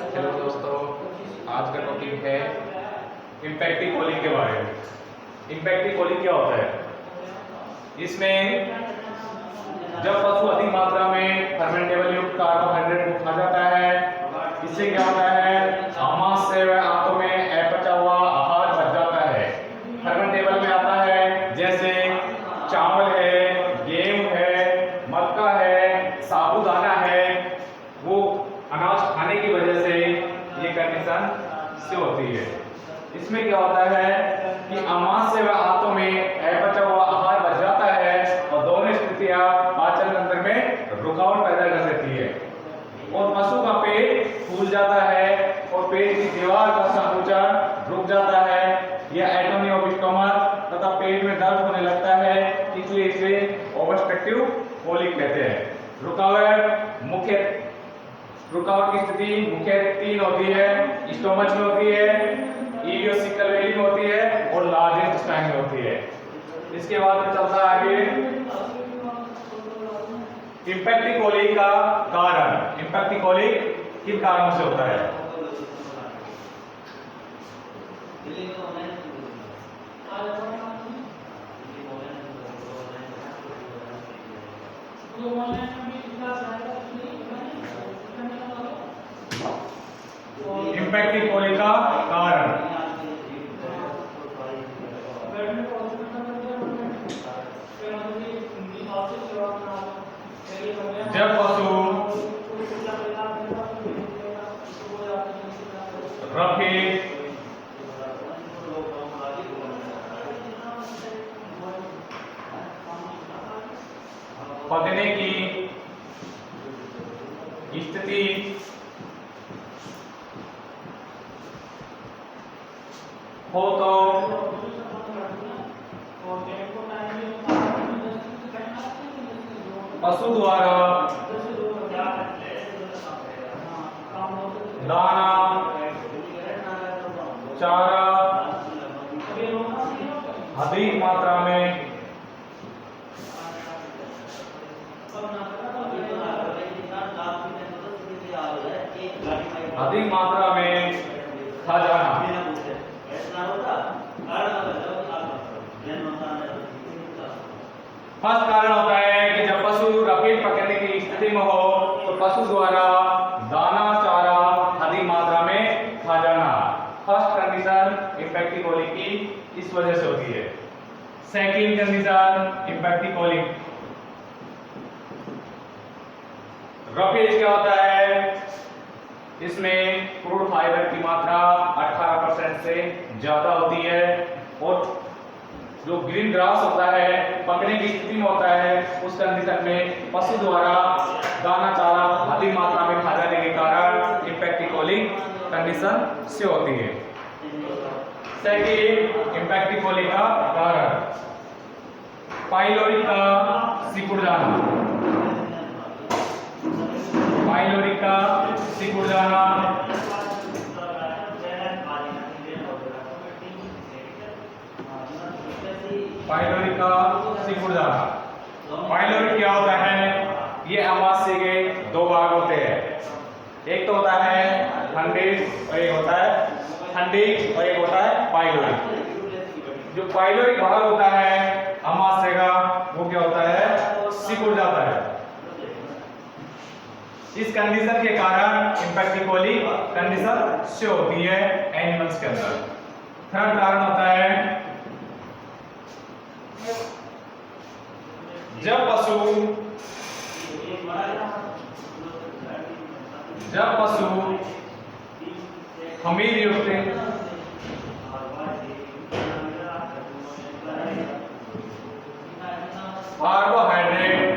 Hello दोस्तों, आज का टॉपिक है इम्पैक्टिव कॉलिंग के बारे में। इम्पैक्टिव कॉलिंग क्या होता है? इसमें जब पशु अधिक मात्रा में फर्मेंटेबल युक्त कार्बोहाइड्रेट को खा जाता है, इससे क्या होता है, आमाशय से वह आंतों में अपचा हुआ आहार बच जाता है। फर्मेंटेबल में आता है जैसे चावल है, गेहूं है, मक्का है, साबूदाना है। वो अनाज खाने की वजह से ये कंडीशन से होती है। इसमें क्या होता है कि आमाशय से व आंतों में अपचा हुआ आहार बच जाता है और दोनों स्थितियां पाचन तंत्र में रुकावट पैदा कर देती है और पशु का पेट फूल जाता है और पेट की दीवार का संकुचन रुक जाता है या एटोनी ऑफ स्टोमक तथा पेट में दर्द होने लगता है, इसलिए इसे ऑब्स्ट्रक्टिव कॉलिक कहते हैं। रुकावट की स्थिति मुख्य तीन होती है, स्टोमच में होती है, इलियोसिकल वेली में होती है और लार्ज इंटेस्टाइन में होती है। इसके बाद में चलता है आगे इम्पैक्टिव कॉलिक का कारण। इम्पैक्टिव कॉलिक किन कारणों से होता है? इम्पैक्टिव कॉलिक का कारण जब पशु रफी पकने की स्थिति हो तो पशु द्वारा दाना, चारा अधिक मात्रा में खा जाना। फर्स्ट कारण होता है कि जब पशु रफीक पकड़ने की स्थिति में हो तो पशु द्वारा दाना, चारा अधिक मात्रा में खा जाना। फर्स्ट कंडीशन इम्पैक्टिव कॉलिक की इस वजह से होती है। सेकंड कंडीशन इम्पैक्टिव कॉलिक रफीज क्या होता है, इसमें क्रूड फाइबर की मात्रा 18% से ज्यादा होती है और जो ग्रीन ग्रास होता है पकने की स्थिति में होता है, उस कंडीशन में पशु द्वारा दाना, चारा अधिक मात्रा में खा जाने के कारण इम्पैक्टिव कॉलिक कंडीशन से होती है। सेकंड इम्पैक्टिव कॉलिक का कारण पाइलोरी का सिकुड़ जाना। पाइलोरी का सिकुड़ जाना पाइलोरी का सिकुड़ जाना। पाइलोरी क्या होता है? ये आमाशय के दो भाग होते हैं, एक तो होता है फंडिस और एक होता है फंडिक और एक होता है पाइलोरी। जो पाइलोरी भाग होता है आमाशय का वो क्या होता है? सिकुड़ जाता है। इस कंडीशन के कारण इम्पैक्टिव कॉलिक कंडीशन से होती है एनिमल्स के अंदर। थर्ड कारण होता है जब पशु खमीर युक्त कार्बोहाइड्रेट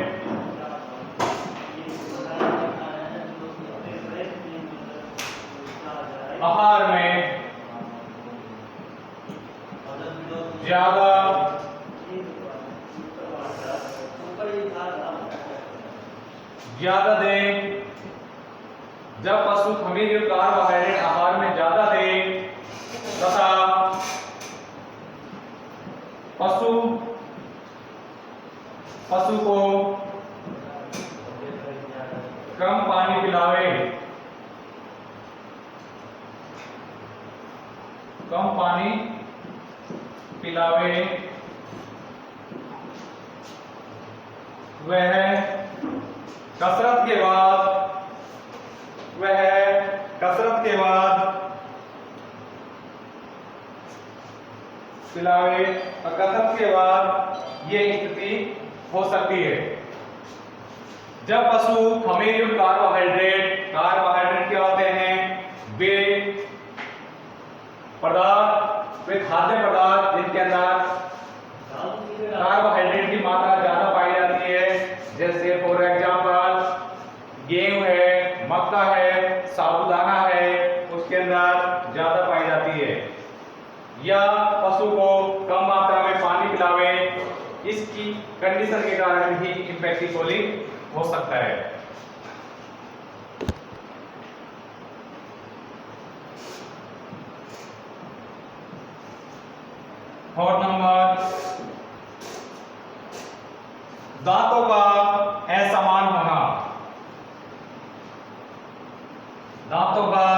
आहार में ज्यादा दें, जब पशु खमीर युक्त कार्बोहाइड्रेट आहार में ज्यादा दें तथा पशु को कम पानी पिलावे कम पानी पिलावे वह कसरत के बाद पिलावे और कसरत के बाद ये स्थिति हो सकती है जब पशु खमीर युक्त कार्बोहाइड्रेट क्या होते हैं? वे खाद्य पदार्थ जिनके अंदर कार्बोहाइड्रेट की मात्रा ज्यादा पाई जाती है, जैसे फॉर एग्जांपल गेहूं है, मक्का है, साबूदाना है, उसके अंदर ज्यादा पाई जाती है। या पशु को कम मात्रा में पानी पिलावे, इसकी कंडीशन के कारण भी इम्पैक्टिक कोलिक हो सकता है। और नंबर, दांतों का असमान होना। दांतों का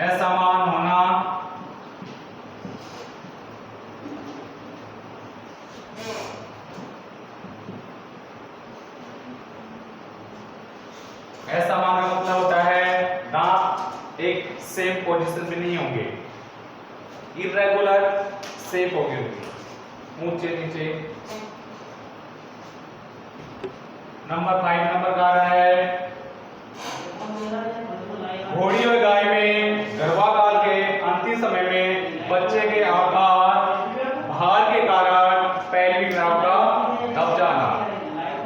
असमान होना असमान का मतलब होता है दांत एक सेम पोजीशन में नहीं होंगे, इरेगुलर शेप होगी, ऊंचे नीचे। नंबर 5 नंबर का रहा है घोड़ी और गाय में गर्भाकाल के अंतिम समय में बच्चे के आकार भार के कारण पैल्विक नर्व का दब जाना।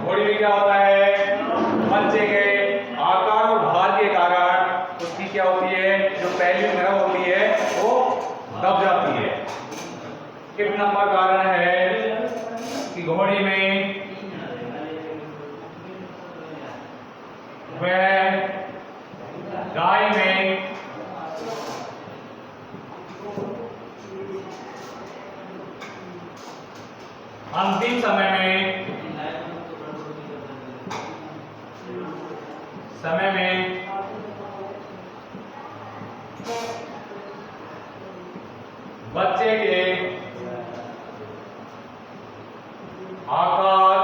घोड़ी में क्या होता है? बच्चे के आकार और भार के कारण उसकी क्या होती है, जो पैल्विक नर्व होती है वो दब जाती है। एक नंबर कारण है कि घोड़ी में वह गाय में अंतिम समय में बच्चे के आकार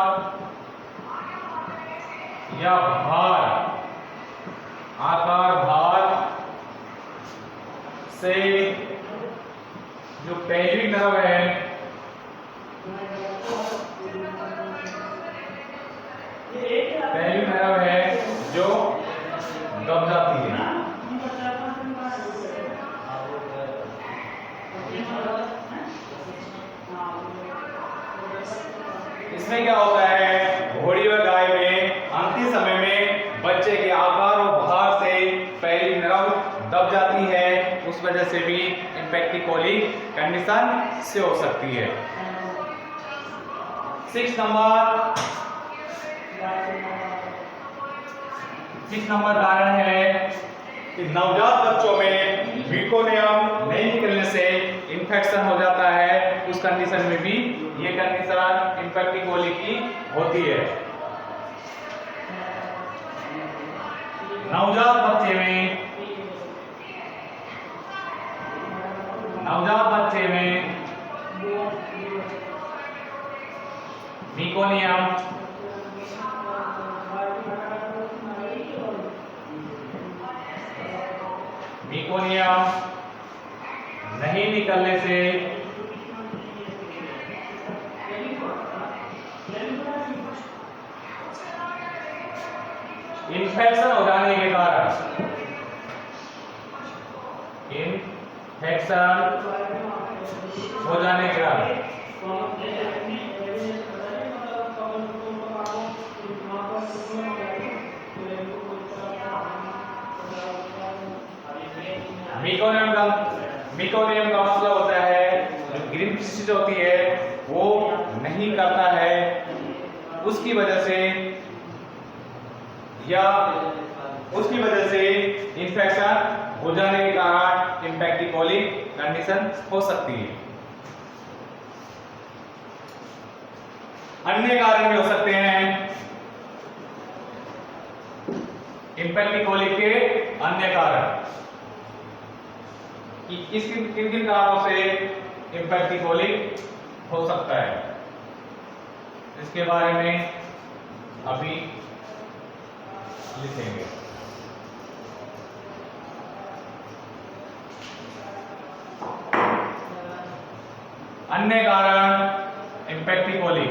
या भार से जो पैल्विक नर्व है जो दब जाती है। इसमें क्या होता है, घोड़ी और गाय में अंतिम समय में बच्चे के आकार और भार से पैल्विक नर्व दब जाती है, उस वजह से भी इम्पैक्टिक कोलिक कंडीशन से हो सकती है। 6 नंबर कारण है कि नवजात बच्चों में मीकोनियम नहीं निकलने से इन्फेक्शन हो जाता है, उस कंडीशन में भी ये कंडीशन इम्पैक्टिक कोलिक की होती है। नवजात बच्चे में मीकोनियम नहीं निकलने से इन्फेक्शन हो जाने के कारण मीकोनियम का मतलब होता है जो ग्रीन सिस्ट होती है वो नहीं करता है, उसकी वजह से इन्फेक्शन हो जाने के कारण इम्पैक्टिक कोलिक कंडीशन हो सकती है। अन्य कारण भी हो सकते हैं इम्पैक्टिक कोलिक के अन्य कारण। कि किन किन कारणों से इम्पैक्टिक कोलिक हो सकता है, इसके बारे में अभी लिखेंगे। अन्य कारण इम्पैक्टिक कोलिक।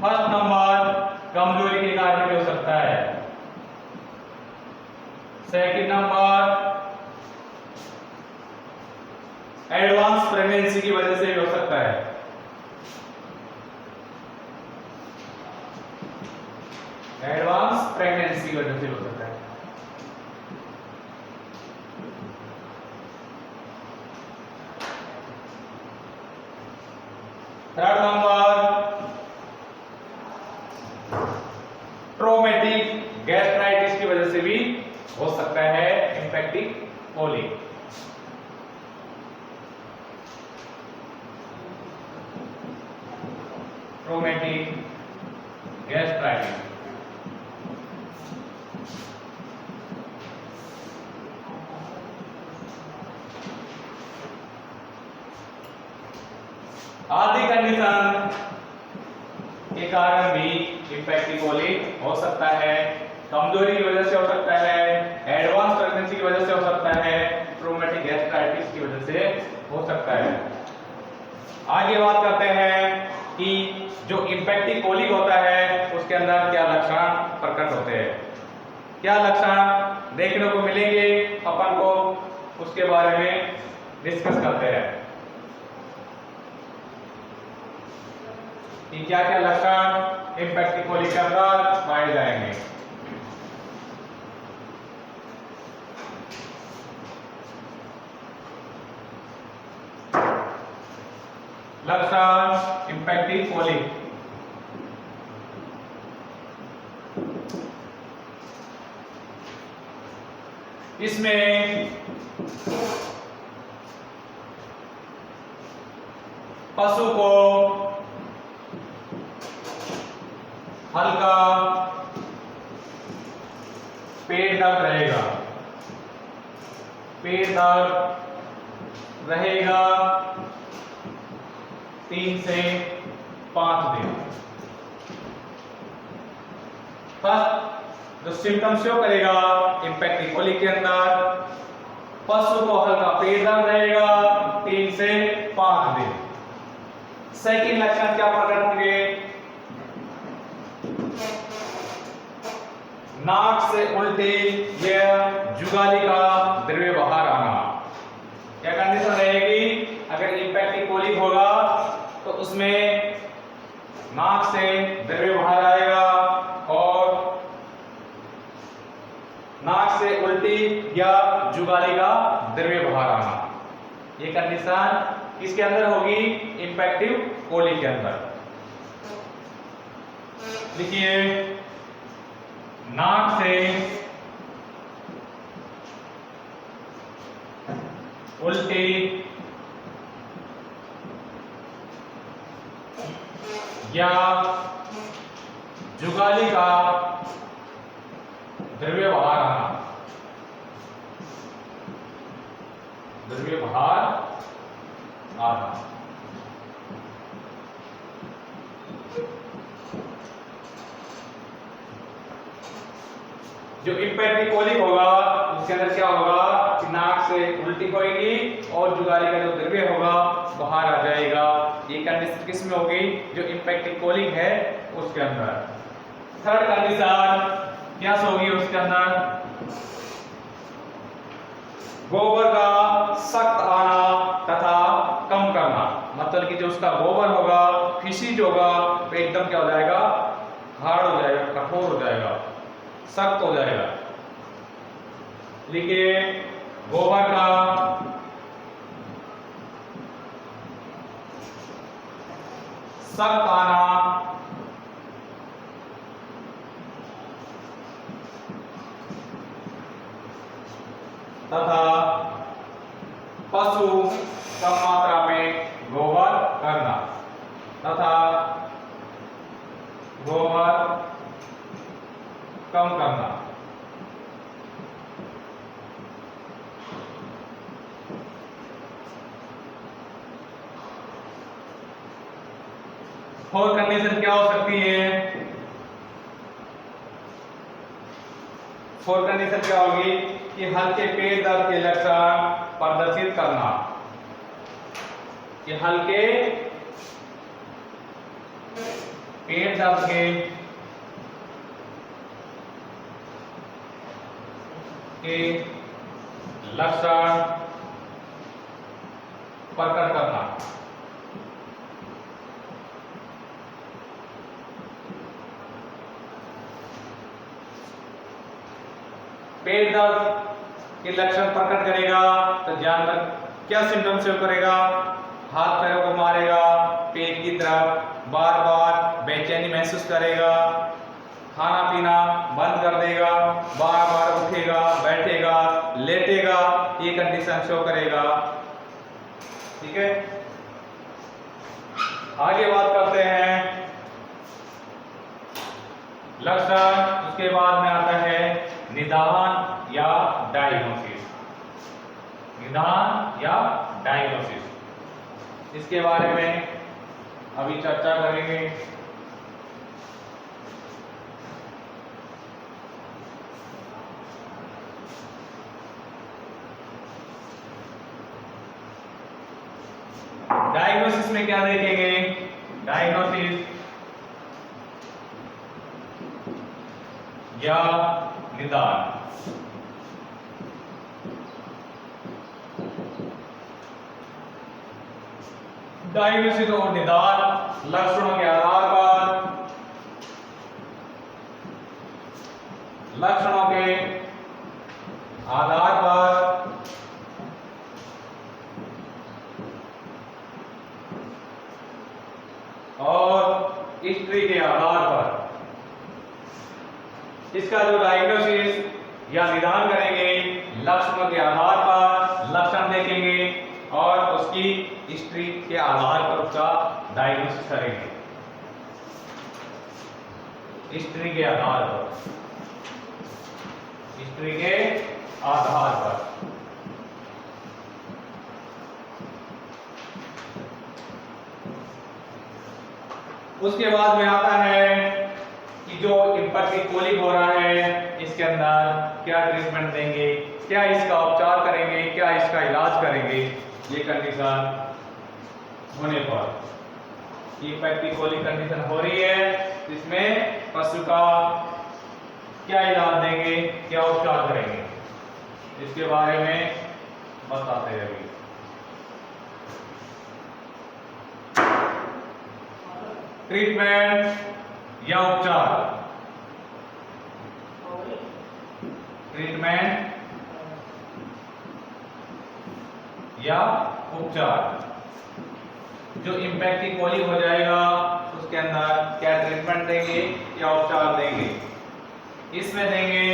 फर्स्ट नंबर कमजोरी के कारण भी हो सकता है। सेकंड नंबर एडवांस प्रेगनेंसी की वजह से भी हो सकता है। एडवांस प्रेगनेंसी की वजह से हो सकता है। थर्ड नंबर ट्रोमेटिक गैस्ट्राइटिस की वजह से भी हो सकता है इम्पैक्टिक कोलिक। Traumatic gastritis. आदि कंडीशन के कारण भी इम्पैक्टिक कोलिक हो सकता है। कमजोरी की वजह से हो सकता है, एडवांस प्रेगनेंसी की वजह से हो सकता है, ट्रोमेटिक गैस्ट्राइटिस की वजह से हो सकता है। आगे बात करते हैं कि जो इम्पैक्टिक कोलिक होता है उसके अंदर क्या लक्षण प्रकट होते हैं, क्या लक्षण देखने को मिलेंगे अपन को, उसके बारे में डिस्कस करते हैं कि क्या क्या लक्षण इम्पैक्टिक कोलिक के अंदर पाए जाएंगे। लक्षण इम्पैक्टिक कोलिक। इसमें पशु को हल्का पेट दर्द रहेगा, पेट दर्द रहेगा 3 से 5 दिन। फर्स्ट जो सिम्टम शो करेगा इम्पैक्टिक कोलिक के अंदर, पशु को हल्का पेट दर्द रहेगा 3 से 5 दिन। सेकंड लक्षण क्या प्रकट होंगे, नाक से उल्टी या जुगाली का द्रव्य बाहर आना। क्या कंडीशन रहेगी, अगर इम्पैक्टिक कोलिक होगा तो उसमें नाक से द्रव्य बाहर आएगा और नाक से उल्टी या जुगाली का द्रव्य बाहर आना। ये कंडीशन किसके अंदर होगी, इम्पैक्टिव कोलिक के अंदर। लिखिए, नाक से उल्टी या जुगाली का द्रव्य बाहर आना, द्रव्य बाहर आना। जो इम्पैक्टिक कोलिक होगा उसके अंदर क्या होगा कि नाक से उल्टी होगी और जुगाली का जो द्रव्य होगा बाहर आ जाएगा। ये कंडीशन किस में होगी, जो इम्पैक्टिक कोलिक है उसके अंदर। थर्ड कंडीशन क्या होगी उसके अंदर, गोबर का सख्त आना तथा कम करना। मतलब कि जो उसका गोबर होगा, फिशिज होगा, वो एकदम क्या हो जाएगा, हार्ड हो जाएगा, कठोर हो जाएगा, सख्त हो जाएगा। लिखिए, गोबर का सख्त आना तथा पशु कम मात्रा में गोबर करना, तथा गोबर फोर कंडीशन क्या हो सकती है? फोर कंडीशन क्या होगी कि हल्के पेट दर्द के लक्षण प्रदर्शित करना, कि हल्के पेट दर्द के लक्षण प्रकट करना। पेट दर्द के लक्षण प्रकट करेगा तो जानवर क्या सिम्टम शो करेगा? हाथ पैरों को मारेगा, पेट की तरफ बार बार बेचैनी महसूस करेगा, खाना पीना बंद कर देगा, बार बार उठेगा, बैठेगा, लेटेगा, ये कंडीशन शो करेगा। ठीक है, आगे बात करते हैं लक्षण। उसके बाद में आता है निदान या डायग्नोसिस। निदान या डायग्नोसिस, इसके बारे में अभी चर्चा करेंगे। डायग्नोसिस में क्या देखेंगे? डायग्नोसिस या निदान। डायग्नोसिस और निदान लक्षणों के आधार पर, लक्षणों के आधार पर और हिस्ट्री के आधार पर इसका जो डायग्नोसिस या निदान करेंगे, लक्षणों के आधार पर लक्षण देखेंगे और उसकी हिस्ट्री के आधार पर उसका डायग्नोसिस करेंगे। हिस्ट्री के आधार पर, हिस्ट्री के आधार पर। उसके बाद में आता है कि जो इम्पैक्टिक कोलिक हो रहा है, इसके अंदर क्या ट्रीटमेंट देंगे, क्या इसका उपचार करेंगे, क्या इसका इलाज करेंगे। ये कंडीशन होने पर इम्पैक्टिक कोलिक कंडीशन हो रही है, इसमें पशु का क्या इलाज देंगे, क्या उपचार करेंगे, इसके बारे में बताते हैं अभी। ट्रीटमेंट या उपचार। ट्रीटमेंट या उपचार। जो इम्पैक्टिक कोलिक हो जाएगा उसके अंदर क्या ट्रीटमेंट देंगे या उपचार देंगे? इसमें देंगे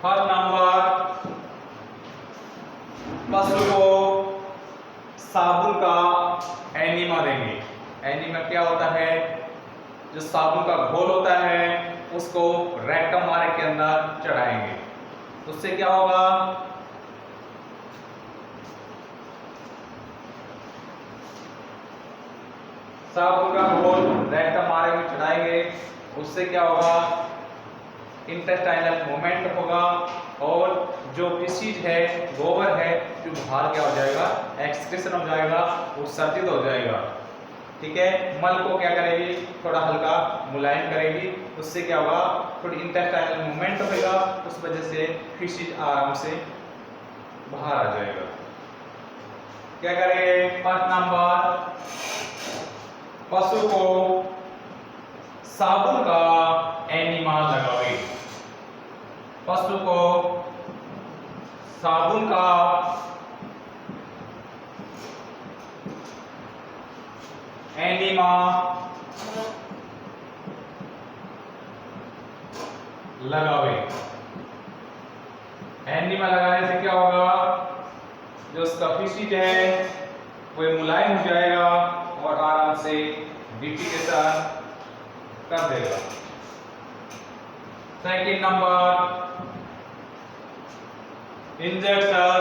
फर्स्ट नंबर, पशु को साबुन का एनिमा देंगे। एनिमा क्या होता है? जो साबुन का घोल होता है उसको रेक्टम मार्ग के अंदर चढ़ाएंगे। उससे क्या होगा? साबुन का घोल रेक्टम मार्ग में चढ़ाएंगे, उससे क्या होगा? इंटेस्टाइनल मूवमेंट होगा और जो फीसिज है, गोबर है, जो बाहर क्या हो जाएगा? एक्सक्रीशन हो जाएगा, उत्सर्जित हो जाएगा। ठीक है, मल को क्या करेगी? थोड़ा हल्का मुलायम करेगी, उससे क्या होगा? थोड़ी इंटेस्टाइनल मूवमेंट होगा, उस वजह से फीसिज आराम से बाहर आ जाएगा। क्या करेंगे? फर्स्ट नंबर, पशु को साबुन का एनिमा लगावे। पशु को साबुन का एनिमा लगावे। एनिमा लगाने से क्या होगा? जो उसका फीसिज है वो मुलायम हो जाएगा और आराम से डिफिकेशन कर देगा। सेकंड नंबर, इंजेक्शन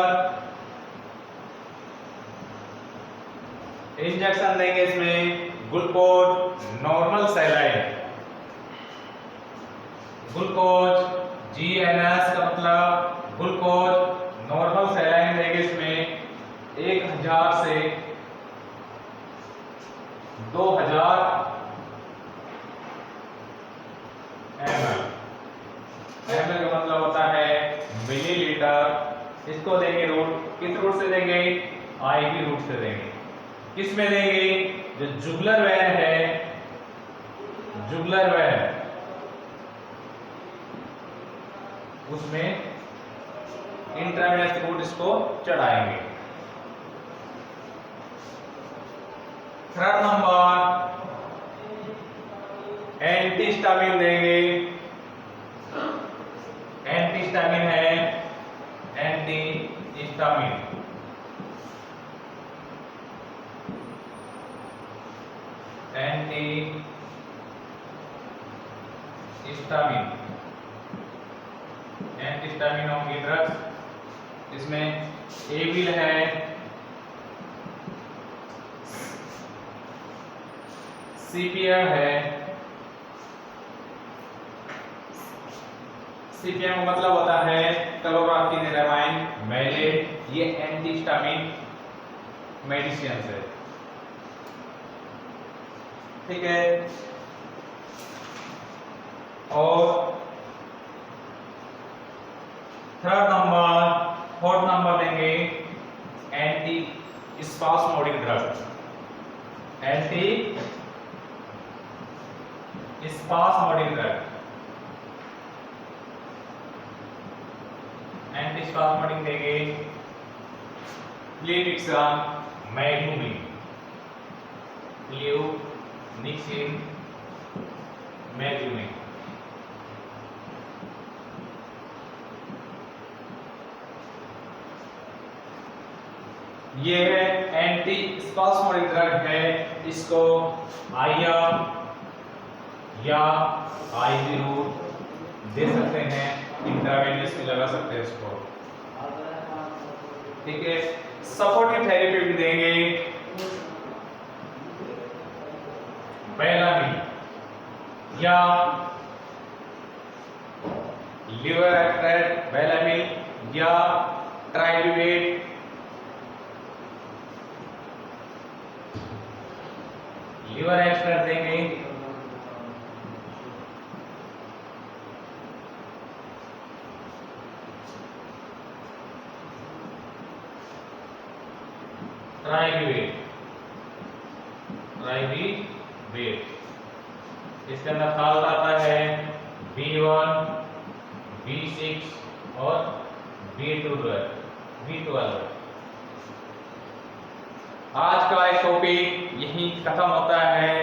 इंजेक्शन देंगे इसमें glucose normal saline, glucose GNS का मतलब ग्लूकोज नॉर्मल सैलाइन देंगे इसमें 1000 से 2000 ml। ml का मतलब होता है मिलीलीटर। इसको देंगे रूट, किस रूट से देंगे? IV रूट से देंगे। किस में देंगे? जो जुगुलर वेन है, जुगुलर वेन, उसमें इंट्रावेनस रूट इसको चढ़ाएंगे। थर्ड नंबर एंटीहिस्टामिन देंगे। एंटीहिस्टामिन है, एंटीहिस्टामिन, एंटीहिस्टामिन, एंटीहिस्टामिनों की ड्रग्स इसमें एविल है, CPM है। CPM का मतलब होता है क्लोरोक्विनामाइन मैलेट। ये एंटीहिस्टामिन मेडिसिन है, ठीक है। और थर्ड नंबर, फोर्थ नंबर देंगे anti spasmodic drug, anti spasmodic drug. Anti spasmodic देंगे फ्लिनिक्सिन, मैग्लूमिन, फ्लिनिक्सिन, मैग्लूमिन। ये है एंटी स्पास्मोडिक ड्रग है। इसको IR या IV रूट दे सकते हैं, इंट्रावेनस भी लगा सकते हैं इसको, ठीक है। सपोर्टिव थेरेपी भी देंगे बेलामिन या लिवर एक्ट्रैक्ट, बेलामिन या ट्राइल्यूवेट, लिवर एक्सट्रैक्ट देंगे। ट्राइल्यूवेट, ट्राइल्यूवेट, इसके अंदर साल्ट आता है B1, B6 और B12। आज का एक टॉपिक यही खत्म होता है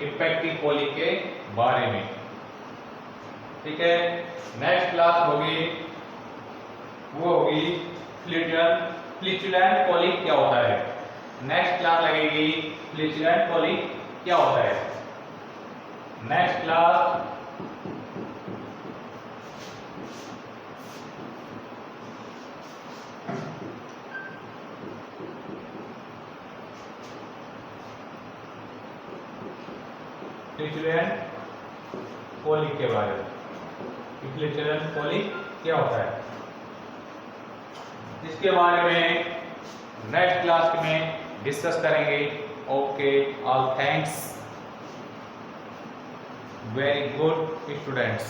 इम्पैक्टिव कोलिक के बारे में, ठीक है। नेक्स्ट क्लास होगी, वो होगी फ्लैचुलेंट कोलिक क्या होता है। नेक्स्ट क्लास लगेगी फ्लैचुलेंट कोलिक क्या होता है। नेक्स्ट क्लास फ्लैचुलेंट कोलिक के बारे में, फ्लैचुलेंट कोलिक क्या होता है, इसके बारे में नेक्स्ट क्लास में डिस्कस करेंगे। Okay, all thanks, very good students.